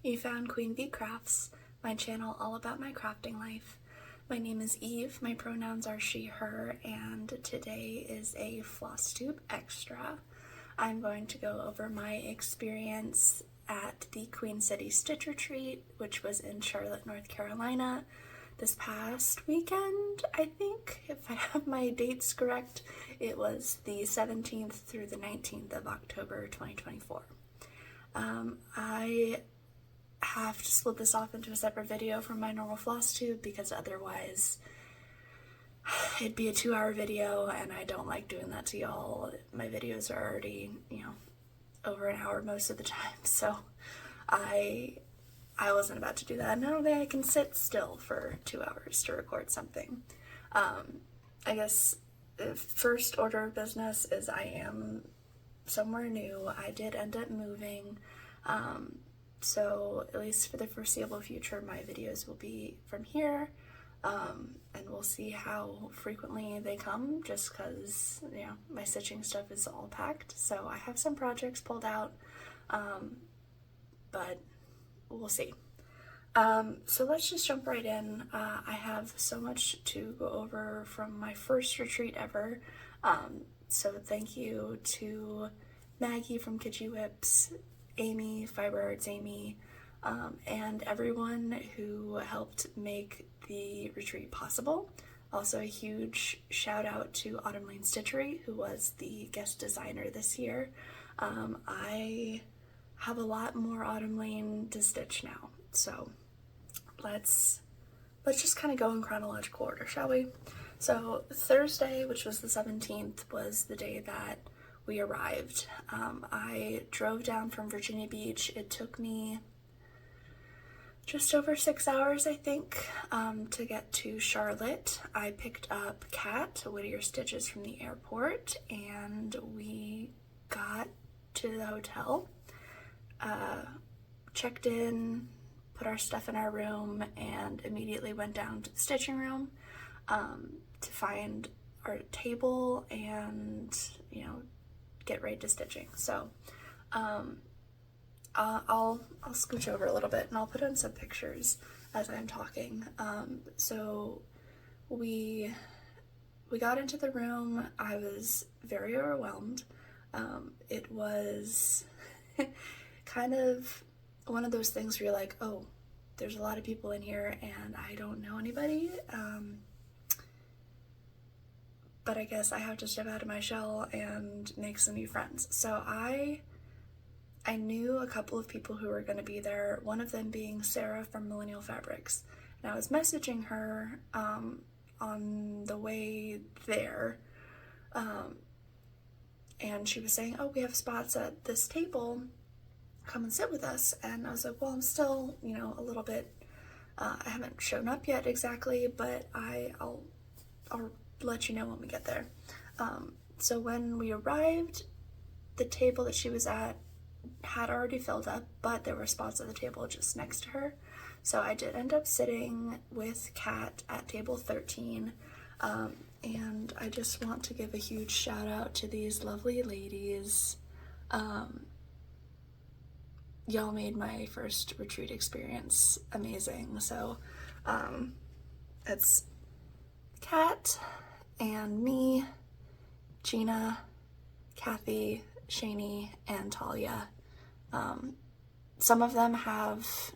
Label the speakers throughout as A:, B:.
A: You found Queen Bee Crafts, my channel all about my crafting life. My name is Eve, my pronouns are she, her, and today is a Flosstube extra. I'm going to go over my experience at the Queen City Stitch Retreat, which was in Charlotte, North Carolina, this past weekend, I think. If I have my dates correct, it was the 17th through the 19th of October 2024. I have to split this off into a separate video from my normal Flosstube because otherwise it'd be a 2-hour video and I don't like doing that to y'all. My videos are already, over an hour most of the time, so I wasn't about to do that. And I don't think I can sit still for 2 hours to record something. I guess the first order of business is I am somewhere new. I did end up moving, so at least for the foreseeable future my videos will be from here, and we'll see how frequently they come, just because my stitching stuff is all packed. So I have some projects pulled out, but we'll see. So let's just jump right in. I have so much to go over from my first retreat ever. So thank you to Maggie from Kitschy Whips, Amy, Fiber Arts Amy, and everyone who helped make the retreat possible. Also a huge shout out to Autumn Lane Stitchery, who was the guest designer this year. I have a lot more Autumn Lane to stitch now, so let's just kind of go in chronological order, shall we? So Thursday, which was the 17th, was the day that we arrived. I drove down from Virginia Beach. It took me just over 6 hours, I think, to get to Charlotte. I picked up Kat, Whittier Stitches, from the airport, and we got to the hotel, checked in, put our stuff in our room, and immediately went down to the stitching room to find our table and get right to stitching. So I'll scooch over a little bit and I'll put in some pictures as I'm talking. So we got into the room. I was very overwhelmed. It was kind of one of those things where you're like, oh, there's a lot of people in here and I don't know anybody, but I guess I have to step out of my shell and make some new friends. So I knew a couple of people who were going to be there, one of them being Sarah from Millennial Fabrics, and I was messaging her on the way there, and she was saying, oh, we have spots at this table, come and sit with us. And I was like, well, I'm still, a little bit, I haven't shown up yet exactly, but I'll let you know when we get there. So when we arrived, the table that she was at had already filled up, but there were spots at the table just next to her. So I did end up sitting with Kat at table 13, and I just want to give a huge shout out to these lovely ladies. Y'all made my first retreat experience amazing. So it's Kat and me, Gina, Kathy, Shani, and Talia. Some of them have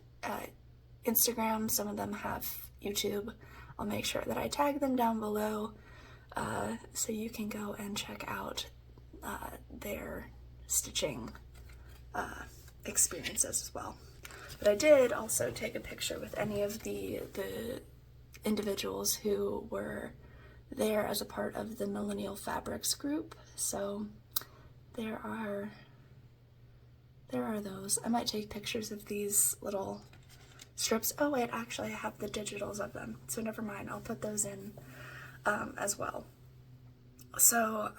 A: Instagram, some of them have YouTube. I'll make sure that I tag them down below so you can go and check out their stitching experiences as well. But I did also take a picture with any of the individuals who were there as a part of the Millennial Fabrics group. So there are those. I might take pictures of these little strips. Oh wait, actually I have the digitals of them, so never mind, I'll put those in as well. So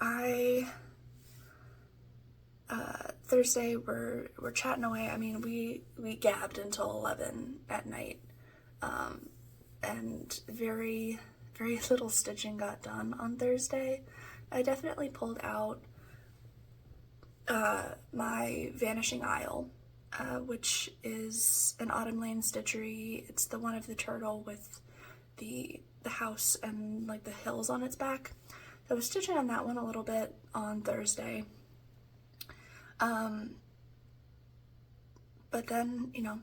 A: Thursday we're chatting away. I mean, we gabbed until 11 at night, and very little stitching got done on Thursday. I definitely pulled out my vanishing aisle which is an Autumn Lane stitchery. It's the one of the turtle with the house and like the hills on its back. So I was stitching on that one a little bit on Thursday. But then, you know,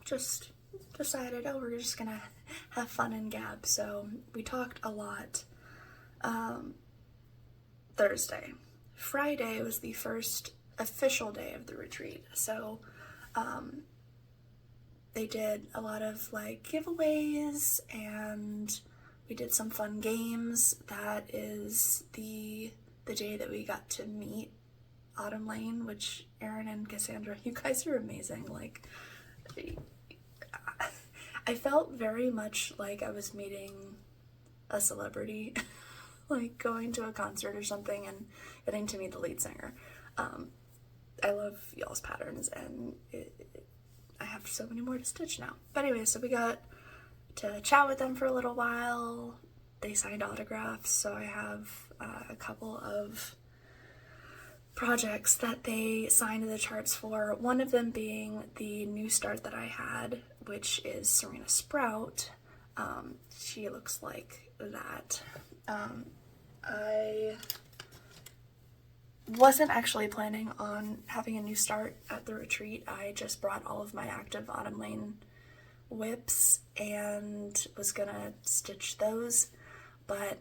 A: just decided, oh, we're just gonna have fun and gab. So we talked a lot Thursday. Friday was the first official day of the retreat. So they did a lot of like giveaways and we did some fun games. That is the day that we got to meet Autumn Lane, which Erin and Cassandra, you guys are amazing. Like, I felt very much like I was meeting a celebrity, like going to a concert or something and getting to meet the lead singer. I love y'all's patterns, and I have so many more to stitch now. But anyway, so we got to chat with them for a little while. They signed autographs, so I have a couple of projects that they signed the charts for. One of them being the new start that I had, which is Serena Sprout. She looks like that. I wasn't actually planning on having a new start at the retreat. I just brought all of my active Autumn Lane whips and was gonna stitch those, but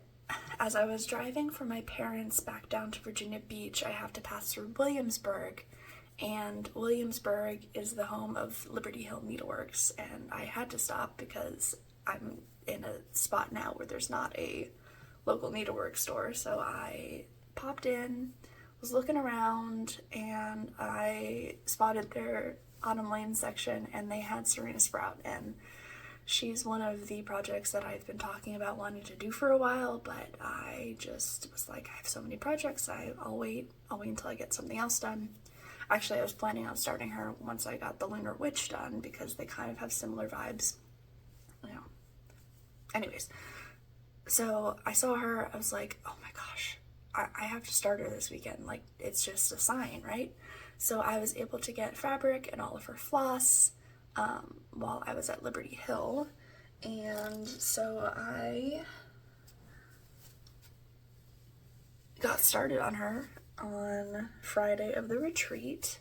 A: as I was driving from my parents back down to Virginia Beach, I have to pass through Williamsburg, and Williamsburg is the home of Liberty Hill Needleworks, and I had to stop because I'm in a spot now where there's not a local needlework store. So I popped in, was looking around, and I spotted their Autumn Lane section, and they had Serena Sprout, and she's one of the projects that I've been talking about wanting to do for a while, but I just was like, I have so many projects, I'll wait until I get something else done. Actually, I was planning on starting her once I got the Lunar Witch done, because they kind of have similar vibes, you know. Anyways, so I saw her, I was like, oh my gosh, I have to start her this weekend, like, it's just a sign, right? So I was able to get fabric and all of her floss while I was at Liberty Hill, and so I got started on her on Friday of the retreat.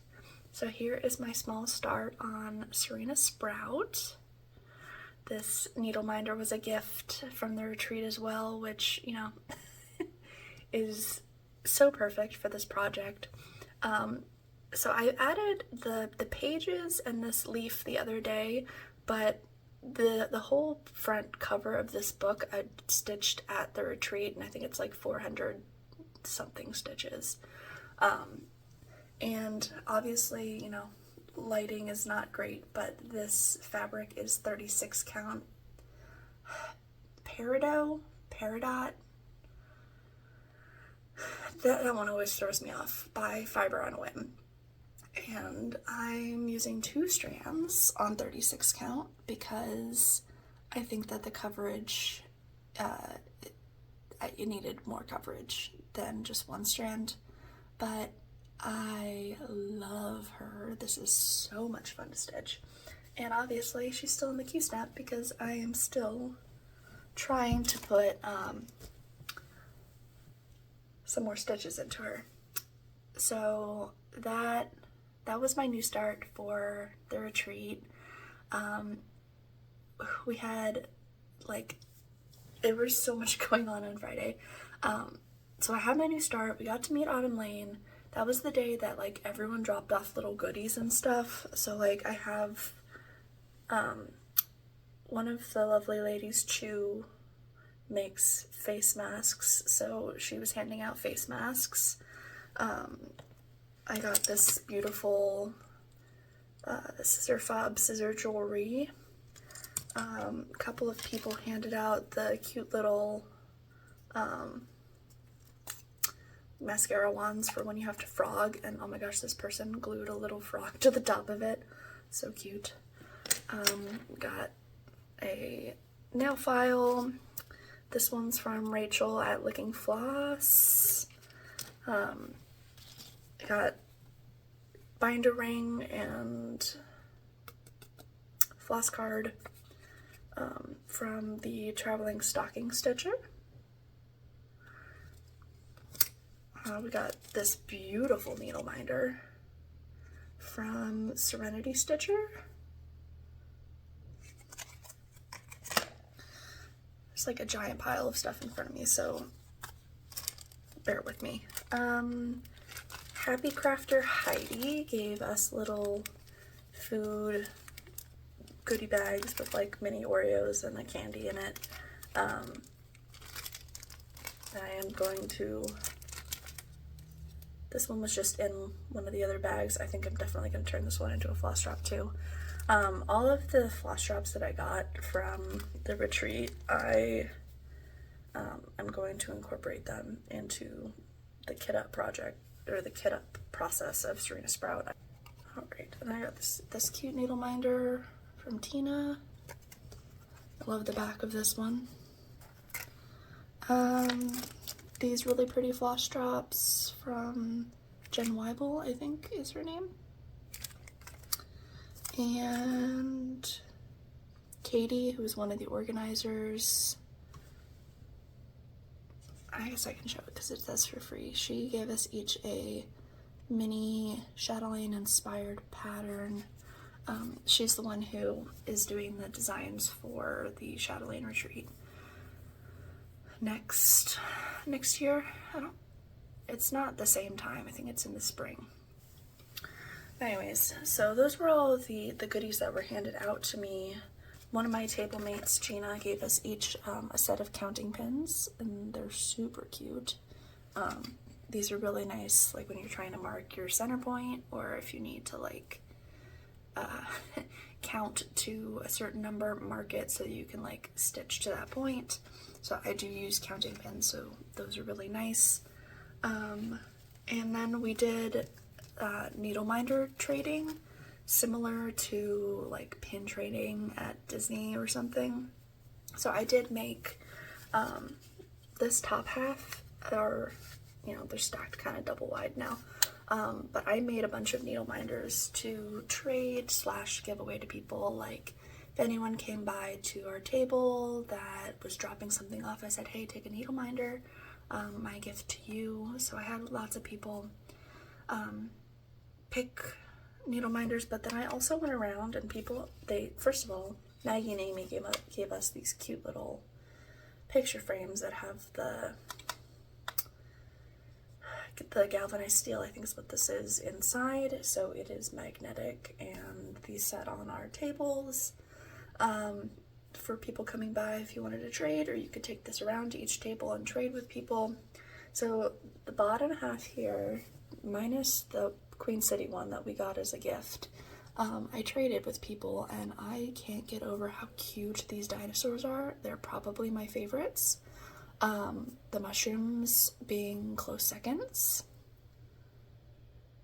A: So here is my small start on Serena Sprout. This needle minder was a gift from the retreat as well, which, you know, is so perfect for this project. So I added the pages and this leaf the other day, but the whole front cover of this book I stitched at the retreat, and I think it's like 400 something stitches. And obviously, you know, lighting is not great, but this fabric is 36 count peridot. That one always throws me off, by Fiber on a Whim. And I'm using 2 strands on 36 count because I think that the coverage, it needed more coverage than just 1 strand, but I love her. This is so much fun to stitch. And obviously she's still in the Q-snap because I am still trying to put some more stitches into her. So that was my new start for the retreat. We had, like, there was so much going on Friday. So I had my new start. We got to meet Autumn Lane. That was the day that, like, everyone dropped off little goodies and stuff. So, like, I have one of the lovely ladies, Chu, makes face masks, so she was handing out face masks. I got this beautiful scissor fob scissor jewelry. A couple of people handed out the cute little mascara wands for when you have to frog, and oh my gosh, this person glued a little frog to the top of it. So cute. Got a nail file. This one's from Rachel at Licking Floss. I got binder ring and floss card from the Traveling Stocking Stitcher. We got this beautiful needle minder from Serenity Stitcher. There's like a giant pile of stuff in front of me, so bear with me. Happy Crafter Heidi gave us little food goodie bags with like mini Oreos and a candy in it. I am going to, this one was just in one of the other bags. I think I'm definitely going to turn this one into a floss drop too. All of the floss drops that I got from the retreat, I'm going to incorporate them into the kit up project, or the kit up process of Serena Sprout. Alright, and I got this cute needle minder from Tina. I love the back of this one. These really pretty floss drops from Jen Weibel, I think is her name. And Katie, who was one of the organizers, I guess I can show it because it says for free. She gave us each a mini Chatelaine inspired pattern. She's the one who is doing the designs for the Chatelaine retreat next year. It's not the same time. I think it's in the spring. Anyways, so those were all of the goodies that were handed out to me. One of my table mates, Gina, gave us each a set of counting pins, and they're super cute. These are really nice, like when you're trying to mark your center point, or if you need to like count to a certain number, mark it so you can like stitch to that point. So I do use counting pins, so those are really nice. And then we did needle minder trading, similar to like pin trading at Disney or something. So I did make this top half, or you know, they're stacked kind of double wide now. But I made a bunch of needle minders to trade / give away to people. Like if anyone came by to our table that was dropping something off, I said, hey, take a needle minder, my gift to you. So I had lots of people pick needle minders, but then I also went around and people, first of all, Maggie and Amy gave us these cute little picture frames that have the galvanized steel, I think is what this is, inside, so it is magnetic, and these sat on our tables for people coming by if you wanted to trade, or you could take this around to each table and trade with people. So the bottom half here, minus the Queen City one that we got as a gift, I traded with people, and I can't get over how cute these dinosaurs are. They're probably my favorites. The mushrooms being close seconds.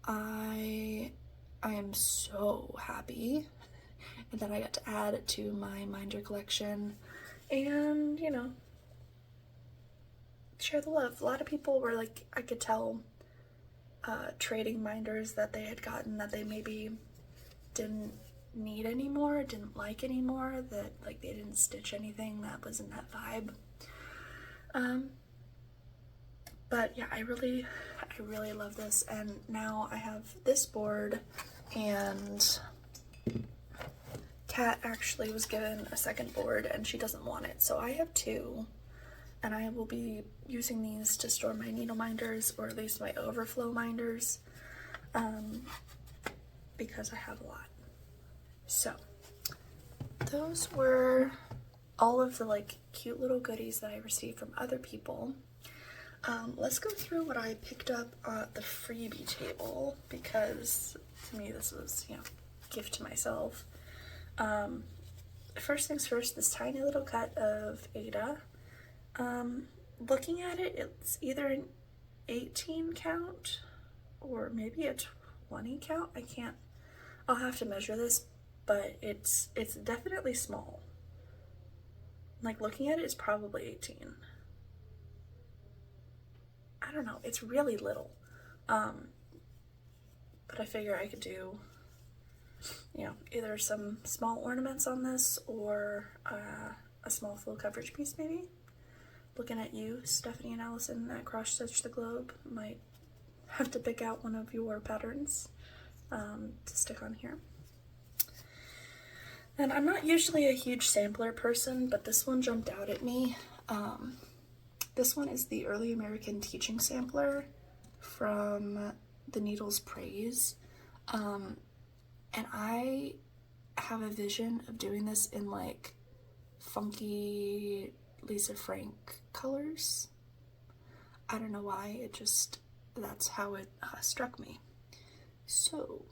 A: I am so happy that I got to add it to my minder collection, and you know, share the love. A lot of people were like, I could tell, trading minders that they had gotten that they maybe didn't need anymore, didn't like anymore, that like they didn't stitch anything that was in that vibe. But yeah, I really love this, and now I have this board, and Kat actually was given a second board and she doesn't want it, so I have two, and I will be using these to store my needle minders, or at least my overflow minders, because I have a lot. So those were all of the like cute little goodies that I received from other people. Let's go through what I picked up at the freebie table, because to me this was, you know, gift to myself. First things first, this tiny little cut of Ada. Looking at it, it's either an 18 count or maybe a 20 count. I'll have to measure this, but it's definitely small. Like looking at it, it's probably 18. I don't know, it's really little. but I figure I could do, you know, either some small ornaments on this or a small full coverage piece maybe. Looking at you, Stephanie and Allison at Cross Stitch the Globe, might have to pick out one of your patterns to stick on here. And I'm not usually a huge sampler person, but this one jumped out at me. This one is the Early American Teaching Sampler from The Needle's Praise. And I have a vision of doing this in like funky Lisa Frank colors. I don't know why, that's how it struck me. So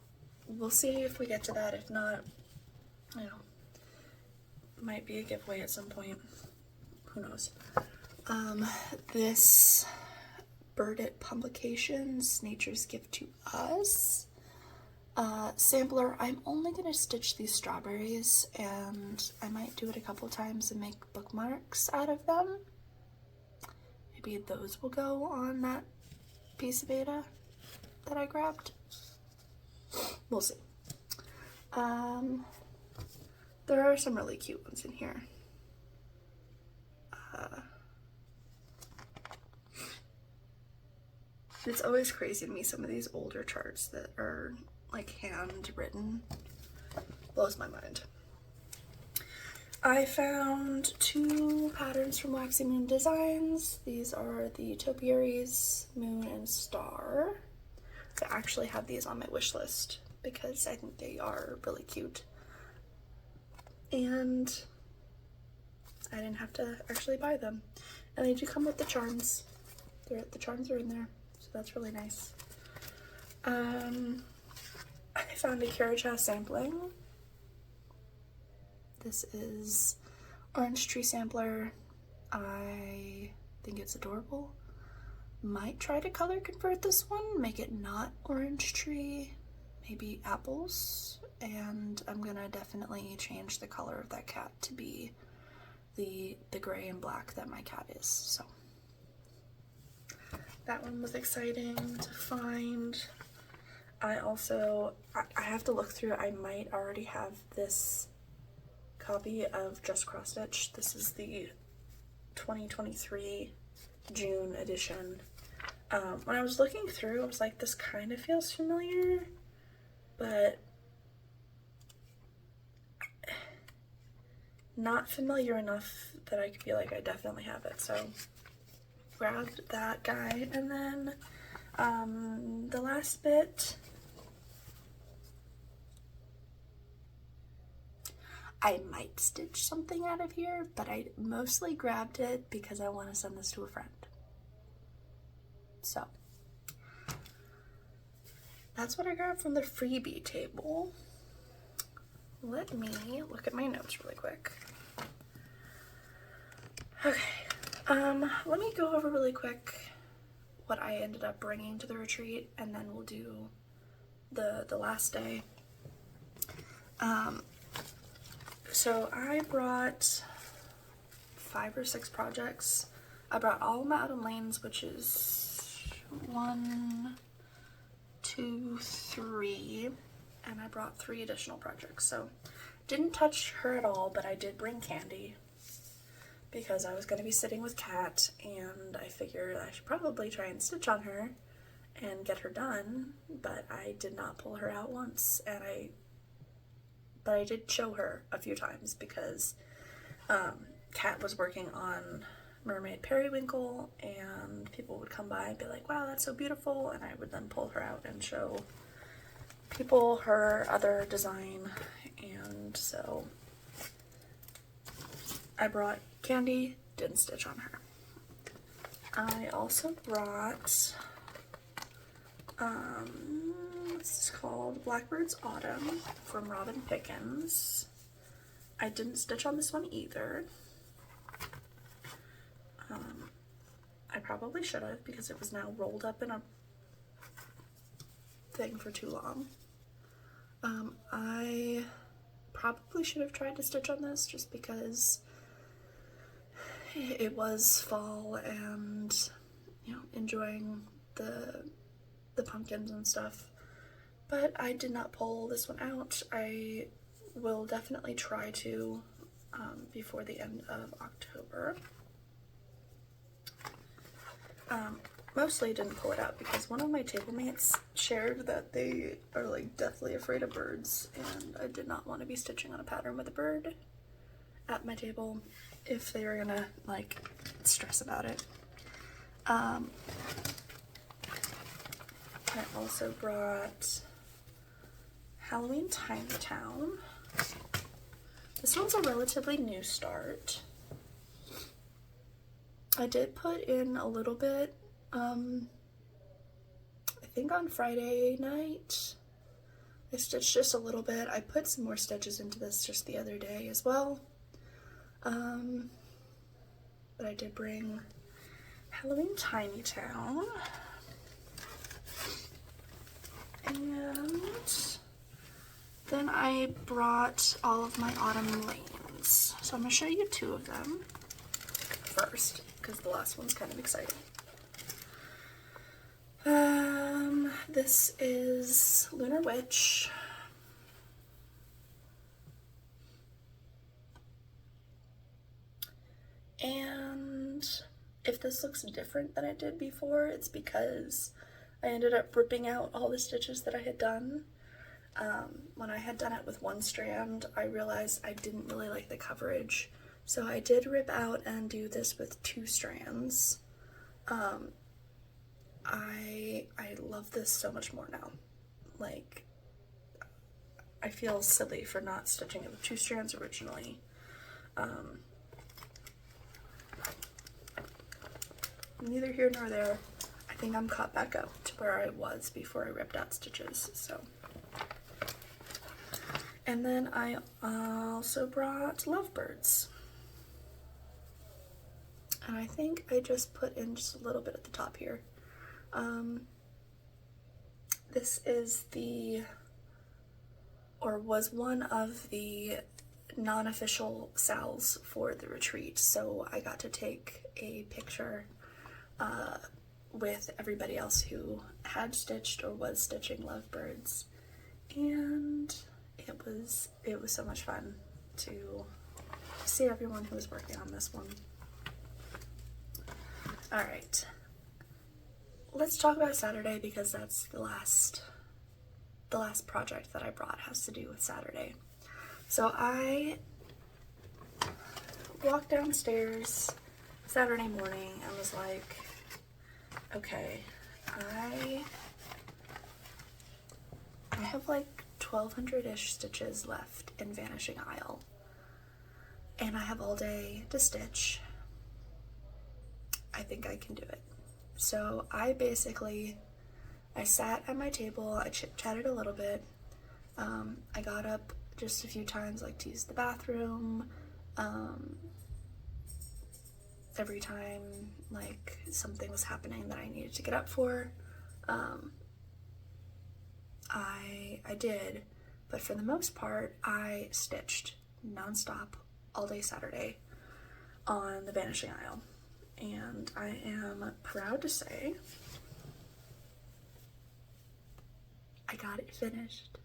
A: we'll see if we get to that. If not, you know, might be a giveaway at some point. Who knows? This Burdett Publications, Nature's Gift to Us sampler. I'm only going to stitch these strawberries, and I might do it a couple times and make bookmarks out of them. Maybe those will go on that piece of Beta that I grabbed. We'll see. There are some really cute ones in here. It's always crazy to me, some of these older charts that are like handwritten. Blows my mind. I found 2 patterns from Waxy Moon Designs. These are the Topiaries Moon and Star. I actually have these on my wish list because I think they are really cute. And I didn't have to actually buy them. And they do come with the charms. The charms are in there, so that's really nice. I found a Carriage House sampling. This is Orange Tree Sampler. I think it's adorable. Might try to color convert this one, make it not orange tree, maybe apples, and I'm gonna definitely change the color of that cat to be the gray and black that my cat is. So that one was exciting to find. I have to look through, I might already have this copy of Just Cross Stitch. This is the 2023 June edition. When I was looking through, I was like, this kind of feels familiar, but not familiar enough that I could be like, I definitely have it. So grabbed that guy, and then the last bit, I might stitch something out of here, but I mostly grabbed it because I want to send this to a friend. So that's what I grabbed from the freebie table. Let me look at my notes really quick. Okay, let me go over really quick what I ended up bringing to the retreat, and then we'll do the last day. So I brought 5 or 6 projects. I brought all Madam Lane's, which is 1, 2, 3, and I brought 3 additional projects. So didn't touch her at all, but I did bring Candy because I was going to be sitting with Kat, and I figured I should probably try and stitch on her and get her done, but I did not pull her out once, but I did show her a few times because Kat was working on Mermaid Periwinkle, and people would come by and be like, wow, that's so beautiful, and I would then pull her out and show people her other design. And so I brought Candy, didn't stitch on her. I also brought this is called Blackbird's Autumn from Robin Pickens. I didn't stitch on this one either. I probably should have, because it was now rolled up in a thing for too long. I probably should have tried to stitch on this just because it was fall and, you know, enjoying the pumpkins and stuff. but I did not pull this one out. I will definitely try to before the end of October. Mostly didn't pull it out because one of my table mates shared that they are like deathly afraid of birds, and I did not want to be stitching on a pattern with a bird at my table if they were gonna like stress about it. I also brought Halloween Tiny Town. This one's a relatively new start. I did put in a little bit, I think on Friday night. I stitched just a little bit. I put some more stitches into this just the other day as well. But I did bring Halloween Tiny Town. And then I brought all of my autumn lanes. So I'm going to show you two of them first, because the last one's kind of exciting. This is Lunar Witch. And if this looks different than it did before, it's because I ended up ripping out all the stitches that I had done. When I had done it with one strand, I realized I didn't really like the coverage. So I did rip out and do this with two strands. I love this so much more now. Like, I feel silly for not stitching it with two strands originally. Neither here nor there. I think I'm caught back up to where I was before I ripped out stitches, so. And then I also brought Lovebirds. And I think I just put in just a little bit at the top here. This is was one of the non-official sals for the retreat, so I got to take a picture with everybody else who had stitched or was stitching Lovebirds, and it was so much fun to see everyone who was working on this one. All right, let's talk about Saturday, because that's the last project that I brought has to do with Saturday. So I walked downstairs Saturday morning and was like, okay, I have like 1,200-ish stitches left in Vanishing Isle, and I have all day to stitch. I think I can do it. So I sat at my table, I chit-chatted a little bit, I got up just a few times, like to use the bathroom, every time like something was happening that I needed to get up for, I did, but for the most part, I stitched nonstop all day Saturday on the Vanishing Isle, and I am proud to say I got it finished.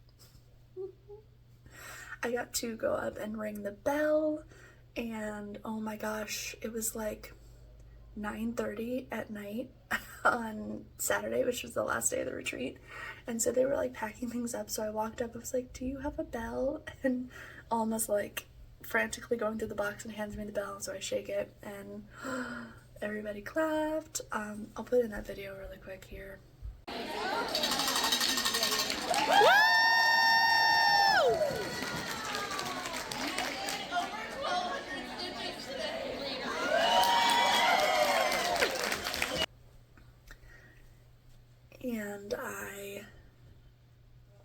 A: I got to go up and ring the bell, and oh my gosh, it was like 9:30 at night on Saturday, which was the last day of the retreat, and so they were like packing things up, so I walked up, I was like, do you have a bell? And almost like frantically going through the box and hands me the bell, so I shake it, and everybody clapped. I'll put in that video really quick here. And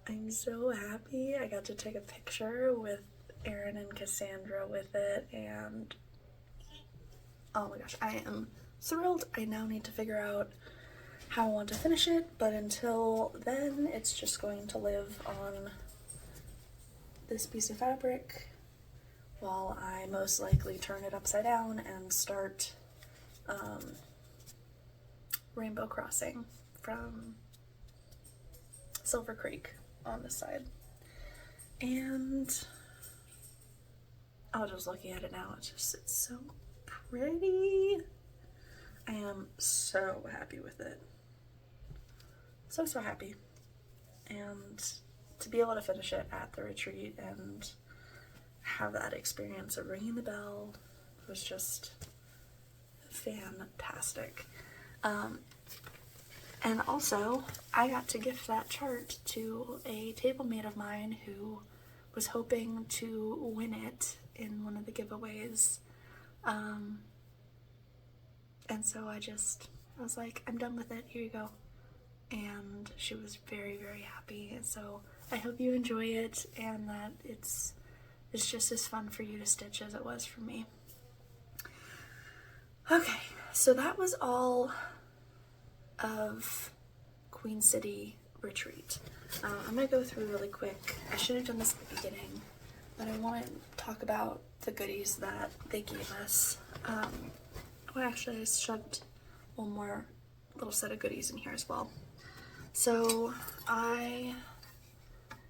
A: I'm so happy. I got to take a picture with Erin and Cassandra with it, and oh my gosh, I am thrilled. I now need to figure out how I want to finish it, but until then, it's just going to live on this piece of fabric while I most likely turn it upside down and start Rainbow Crossing from Silver Creek. on this side. And I was just looking at it now, it's so pretty. I am so happy with it. So happy. And to be able to finish it at the retreat and have that experience of ringing the bell was just fantastic. And also, I got to gift that chart to a table mate of mine who was hoping to win it in one of the giveaways. And so I was like, I'm done with it, here you go. And she was very, very happy. And so I hope you enjoy it and that it's just as fun for you to stitch as it was for me. Okay, so that was all of Queen City Retreat. I'm going to go through really quick. I should have done this at the beginning, but I want to talk about the goodies that they gave us. Well, actually, I shoved one more little set of goodies in here as well. So I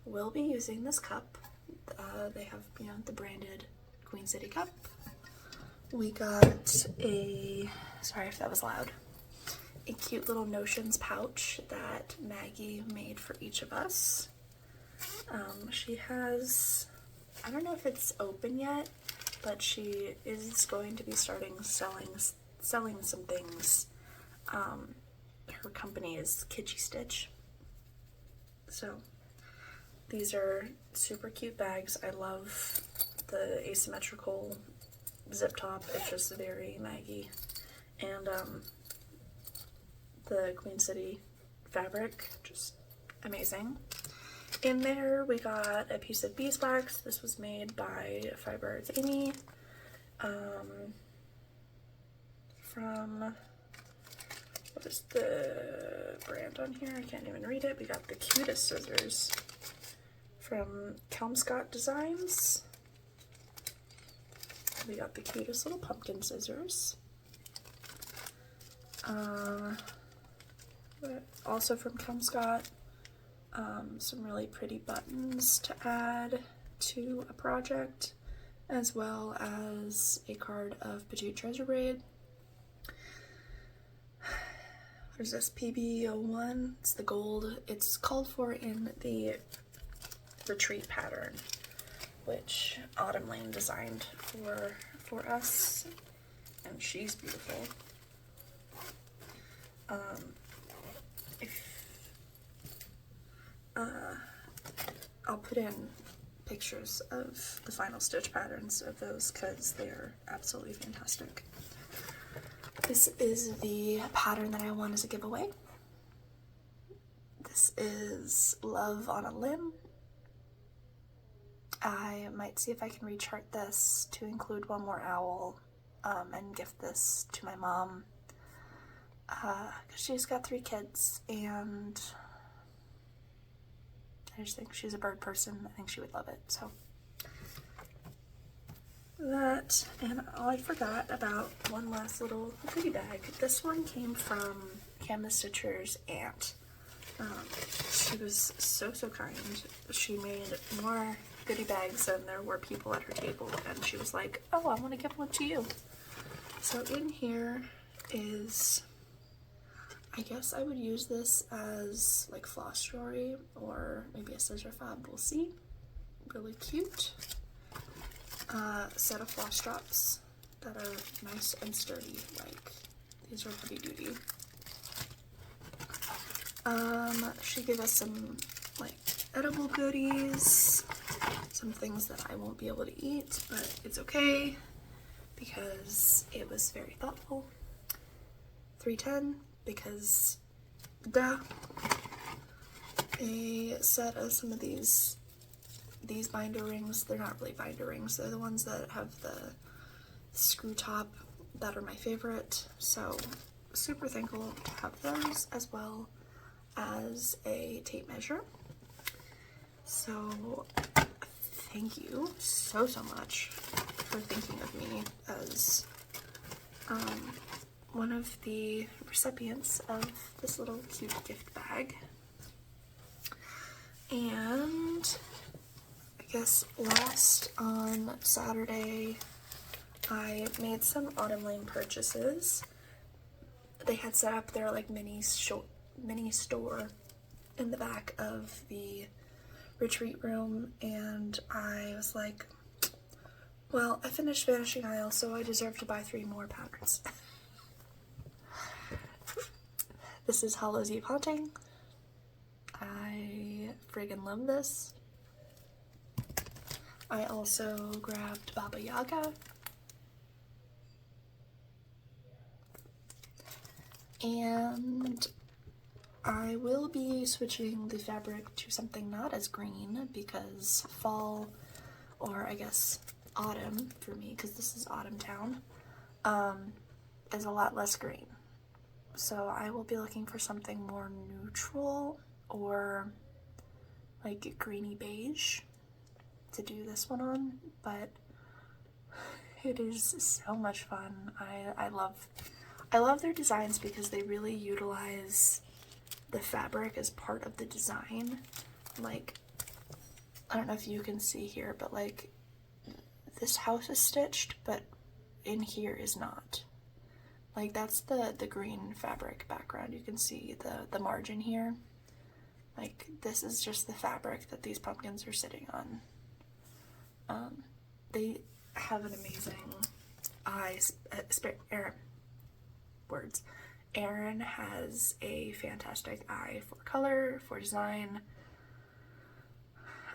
A: will be using this cup. They have, you know, the branded Queen City cup. We got sorry if that was loud, a cute little Notions pouch that Maggie made for each of us. She has, I don't know if it's open yet, but she is going to be starting selling some things. Her company is Kitschy Stitch. So these are super cute bags. I love the asymmetrical zip top. It's just very Maggie. And the Queen City fabric, just amazing. In there we got a piece of beeswax. This was made by Fiber Amy. From, what is the brand on here? I can't even read it. We got the cutest scissors from Kelmscott Designs. We got the cutest little pumpkin scissors. Also from Kelmscott, some really pretty buttons to add to a project, as well as a card of Petite Treasure Braid. What is this? PB01. It's the gold. It's called for in the retreat pattern, which Autumn Lane designed for us, and she's beautiful. I'll put in pictures of the final stitch patterns of those because they're absolutely fantastic. This is the pattern that I won as a giveaway. This is Love on a Limb. I might see if I can rechart this to include one more owl and gift this to my mom, because she's got 3 kids and I just think she's a bird person. I think she would love it. So that, and I forgot about one last little goodie bag. This one came from Canvas Stitcher's aunt. She was so kind. She made more goodie bags than there were people at her table, and she was like, oh, I want to give one to you. So in here is, I guess I would use this as like floss jewelry or maybe a scissor fob, we'll see. Really cute. Set of floss drops that are nice and sturdy. Like, these are pretty duty. She gave us some like edible goodies, some things that I won't be able to eat, but it's okay because it was very thoughtful. $3.10 because duh. A set of some of these binder rings. They're not really binder rings, they're the ones that have the screw top that are my favorite, so super thankful to have those, as well as a tape measure. So thank you so much for thinking of me as one of the recipients of this little cute gift bag. And I guess last on Saturday, I made some Autumn Lane purchases. They had set up their like mini store in the back of the retreat room, and I was like, well, I finished Vanishing Isle, so I deserve to buy 3 more patterns. This is Hollow's Eve Haunting. I friggin' love this. I also grabbed Baba Yaga. And I will be switching the fabric to something not as green because fall, or I guess autumn for me, because this is Autumn Town, is a lot less green. So I will be looking for something more neutral or like greeny beige to do this one on, but it is so much fun. I love their designs because they really utilize the fabric as part of the design. Like, I don't know if you can see here, but like this house is stitched, but in here is not. Like, that's the green fabric background. You can see the margin here. Like, this is just the fabric that these pumpkins are sitting on. They have an amazing eye. Erin has a fantastic eye for color, for design.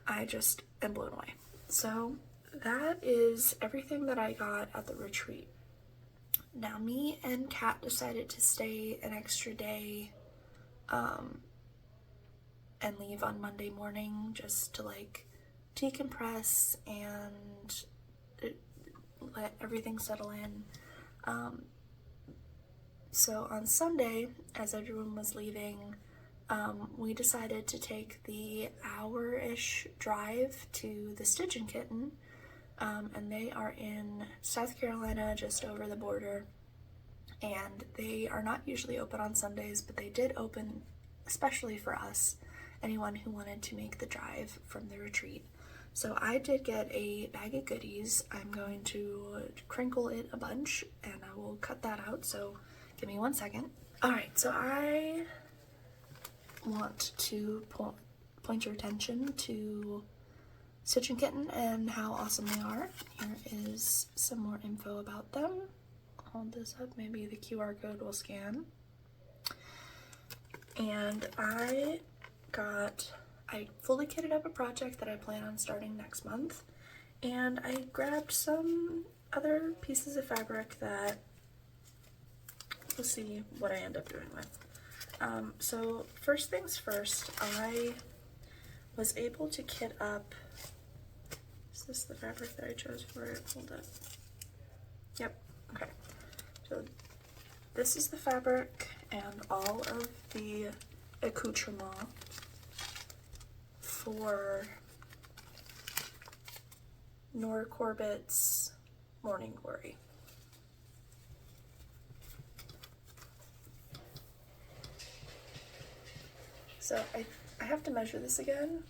A: I just am blown away. So that is everything that I got at the retreat. Now, me and Kat decided to stay an extra day and leave on Monday morning just to like decompress and let everything settle in. So on Sunday, as everyone was leaving, we decided to take the hour-ish drive to the Stitch and Kitten, and they are in South Carolina, just over the border, and they are not usually open on Sundays, but they did open especially for us, anyone who wanted to make the drive from the retreat. So I did get a bag of goodies. I'm going to crinkle it a bunch, and I will cut that out, so give me 1 second. Alright, so I want to point your attention to Stitch and Kitten and how awesome they are. Here is some more info about them. Hold this up, maybe the QR code will scan. And I fully kitted up a project that I plan on starting next month, and I grabbed some other pieces of fabric that we'll see what I end up doing with. So first things first, I was able to kit up. Is this the fabric that I chose for it? Hold up. Yep. Okay. So this is the fabric and all of the accoutrement for Nora Corbett's Morning Glory. So I have to measure this again.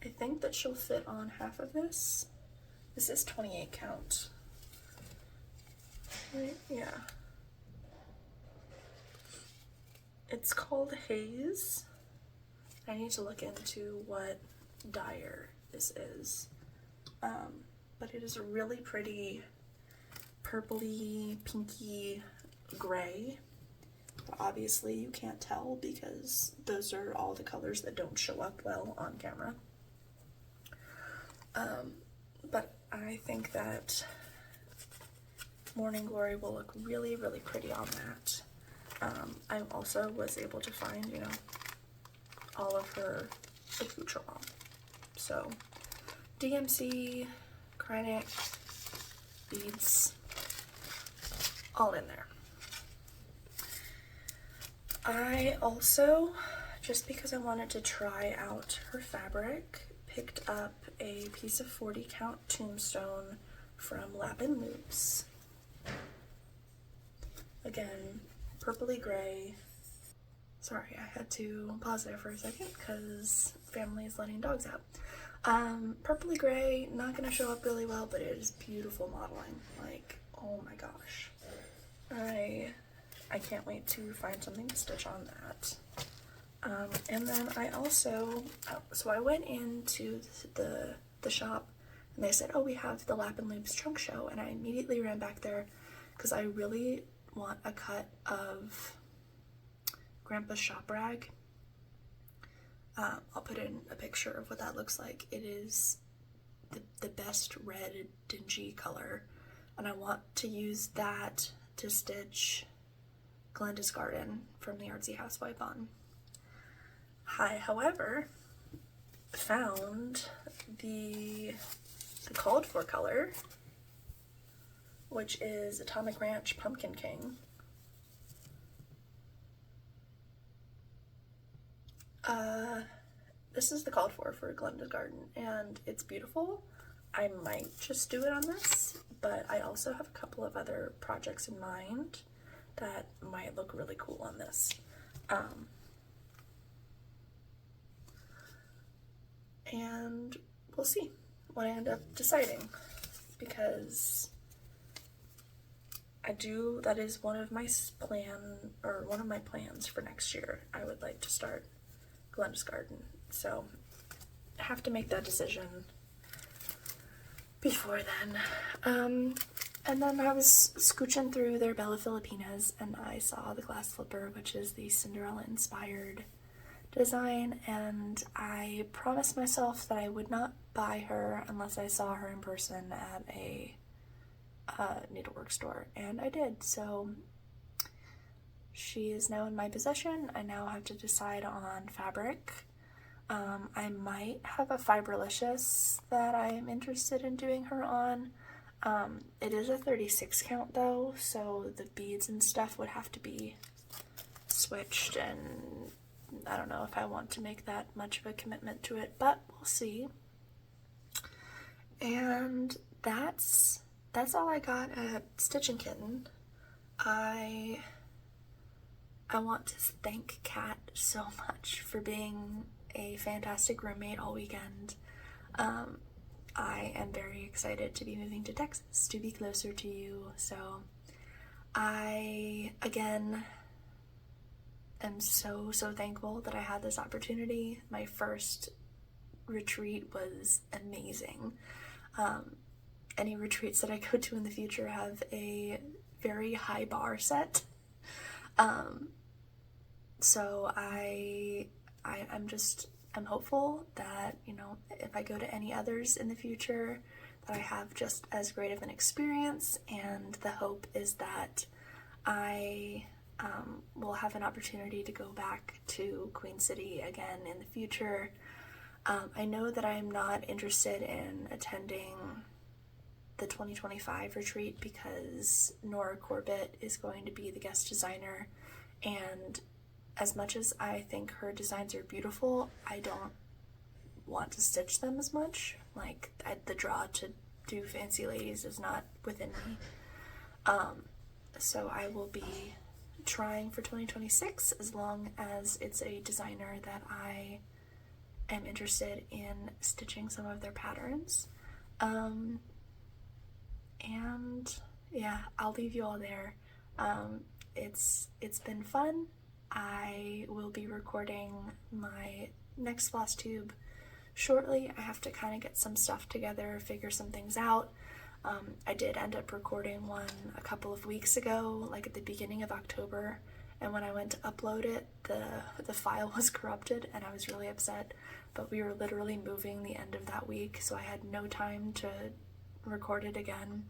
A: I think that she'll fit on half of this. This is 28 count. Right? Yeah. It's called Haze. I need to look into what dyer this is. But it is a really pretty purpley, pinky gray. But obviously you can't tell because those are all the colors that don't show up well on camera. But I think that Morning Glory will look really, really pretty on that. I also was able to find, you know, all of her accoutrement. So, DMC, Kreinik, beads, all in there. I also, just because I wanted to try out her fabric, picked up a piece of 40 count tombstone from Lapin Loops. Again, purpley gray. Sorry, I had to pause there for a second because family is letting dogs out. Purpley gray, not gonna show up really well, but it is beautiful modeling. Like, oh my gosh. I can't wait to find something to stitch on that. And then I also, so I went into the shop and they said, oh, we have the Lap and Loops trunk show, and I immediately ran back there because I really want a cut of Grandpa's shop rag. I'll put in a picture of what that looks like. It is the best red dingy color, and I want to use that to stitch Glenda's Garden from the Artsy Housewife on. I, however, found the called for color, which is Atomic Ranch Pumpkin King. This is the called for Glenda's Garden, and it's beautiful. I might just do it on this, but I also have a couple of other projects in mind that might look really cool on this. And we'll see what I end up deciding, because that is one of my plans for next year. I would like to start Glenda's Garden, so I have to make that decision before then. And then I was scooching through their Bella Filipinas and I saw the glass flipper, which is the Cinderella inspired design, and I promised myself that I would not buy her unless I saw her in person at a needlework store, and I did. So she is now in my possession. I now have to decide on fabric. I might have a Fibrelicious that I am interested in doing her on. It is a 36 count though, so the beads and stuff would have to be switched, and I don't know if I want to make that much of a commitment to it, but we'll see. And that's all I got at Stitchin' Kitten. I want to thank Kat so much for being a fantastic roommate all weekend. I am very excited to be moving to Texas to be closer to you, so I, again, am so thankful that I had this opportunity. My first retreat was amazing. Any retreats that I go to in the future have a very high bar set. So I'm hopeful that, you know, if I go to any others in the future, that I have just as great of an experience, and the hope is that I will have an opportunity to go back to Queen City again in the future. I know that I'm not interested in attending the 2025 retreat because Nora Corbett is going to be the guest designer, and as much as I think her designs are beautiful, I don't want to stitch them as much. Like, the draw to do Fancy Ladies is not within me. So I will be trying for 2026 as long as it's a designer that I am interested in stitching some of their patterns. And yeah, I'll leave you all there. It's been fun. I will be recording my next Flosstube shortly. I have to kind of get some stuff together, figure some things out. I did end up recording one a couple of weeks ago, like at the beginning of October, and when I went to upload it, the file was corrupted and I was really upset, but we were literally moving the end of that week, so I had no time to record it again.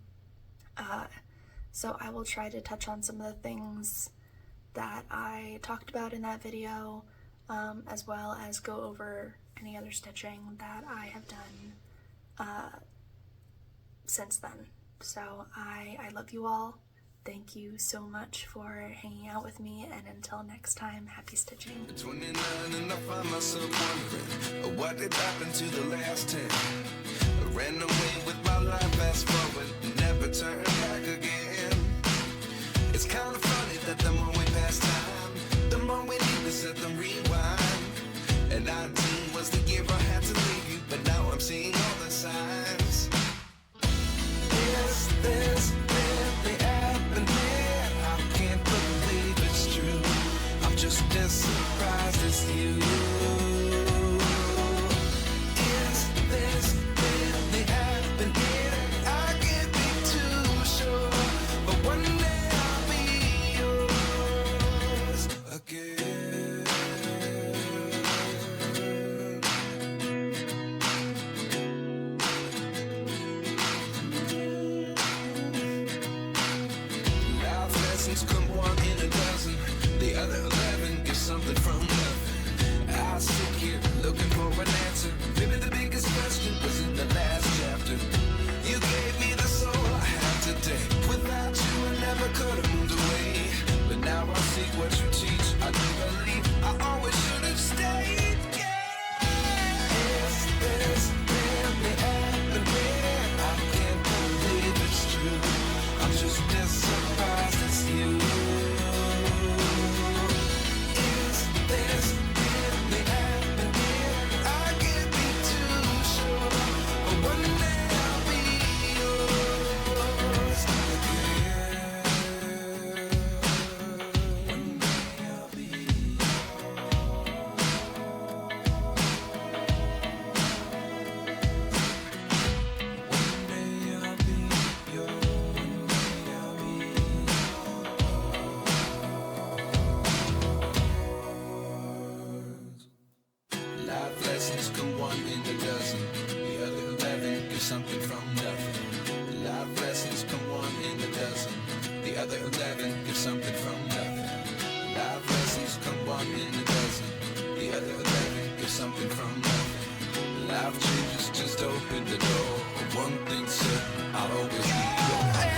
A: So I will try to touch on some of the things that I talked about in that video, as well as go over any other stitching that I have done since then. So I love you all. Thank you so much for hanging out with me, and until next time, happy stitching. 29 and I find myself wondering, what did happen to the last 10? I ran away with my life, fast forward, never turn back again. It's kind of funny that the more we pass time, the more we need to
B: lessons come one in a dozen. The other 11 get something from nothing. I sit here looking for an answer. Maybe the biggest question was in the last chapter. You gave me the soul I have today. Without you I never could have moved away. But now I see what you teach. I do believe I always should have stayed. Is this really happening? I can't believe it's true. I'm just as surprised as you. Is this really happening? I can't be too sure. But one day I'll be yours again. One day I'll be life lessons come one in a dozen. The other 11 get something from nothing. Life lessons come one in a dozen. The other 11 get something from nothing. Life lessons come one in a dozen. The other 11 get something from nothing. Life changes just open the door. One thing certain, I'll always be yours.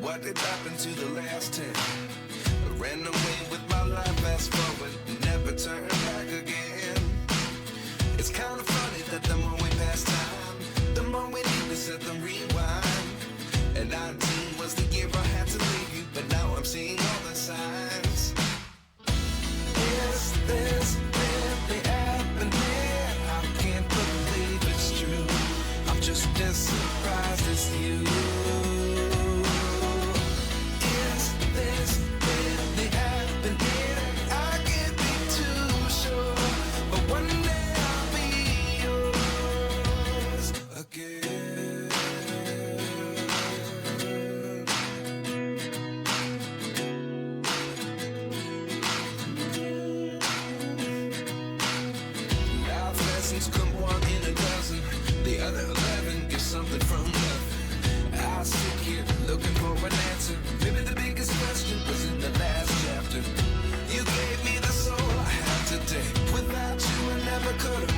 B: What did happen to the last 10? I ran away with my life, fast forward, never turn back again. It's kind of funny that the more we pass time, the more we need to set them rewind. And 19 was the year I had to leave you, but now I'm seeing all the signs. Is this really happening? I can't believe it's true. I'm just as surprised as you. Come one in a dozen. The other 11 get something from nothing. I sit here looking for an answer. Maybe the biggest question was in the last chapter. You gave me the soul I have today. Without you I never could have